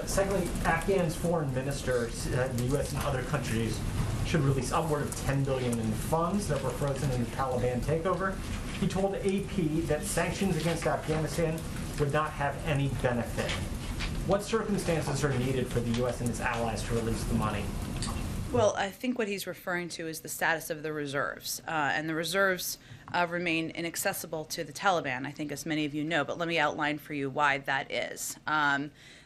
Secondly, Afghan's foreign minister said the U.S. and other countries should release upward of $10 billion in funds that were frozen in the Taliban takeover. He told AP that sanctions against Afghanistan would not have any benefit. What circumstances are needed for the U.S. and its allies to release the money? Well, I think what he's referring to is the status of the reserves. And the reserves remain inaccessible to the Taliban, I think, as many of you know. But let me outline for you why that is.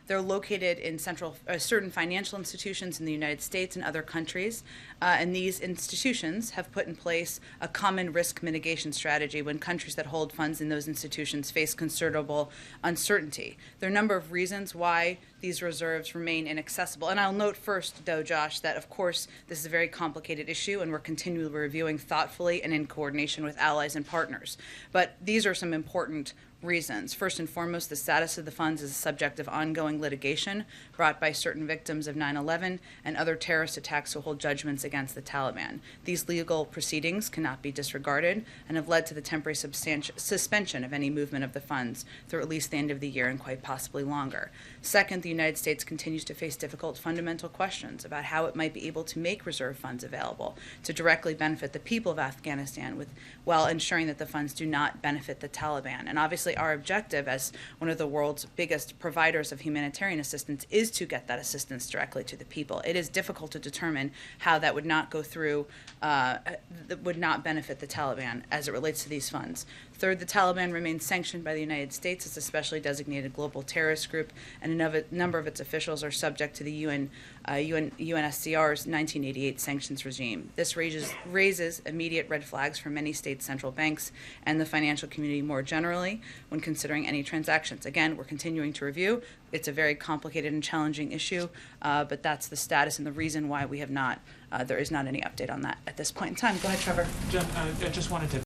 They're located in certain financial institutions in the United States and other countries, and these institutions have put in place a common risk mitigation strategy when countries that hold funds in those institutions face considerable uncertainty. There are a number of reasons why these reserves remain inaccessible. And I'll note first, though, Josh, that of course this is a very complicated issue and we're continually reviewing thoughtfully and in coordination with allies and partners. But these are some important reasons. First and foremost, the status of the funds is a subject of ongoing litigation brought by certain victims of 9/11 and other terrorist attacks who hold judgments against the Taliban. These legal proceedings cannot be disregarded and have led to the temporary suspension of any movement of the funds through at least the end of the year and quite possibly longer. Second, the United States continues to face difficult fundamental questions about how it might be able to make reserve funds available to directly benefit the people of Afghanistan while ensuring that the funds do not benefit the Taliban. And obviously our objective as one of the world's biggest providers of humanitarian assistance is to get that assistance directly to the people. It is difficult to determine how that would not go through, that would not benefit the Taliban as it relates to these funds. Third, the Taliban remains sanctioned by the United States as a specially designated global terrorist group, and a number of its officials are subject to the UNSCR's 1988 sanctions regime. This raises immediate red flags for many state central banks and the financial community more generally when considering any transactions. Again, we're continuing to review. It's a very complicated and challenging issue, but that's the status and the reason why we have not, there is not any update on that at this point in time. Go ahead, Trevor. Jen, I just wanted to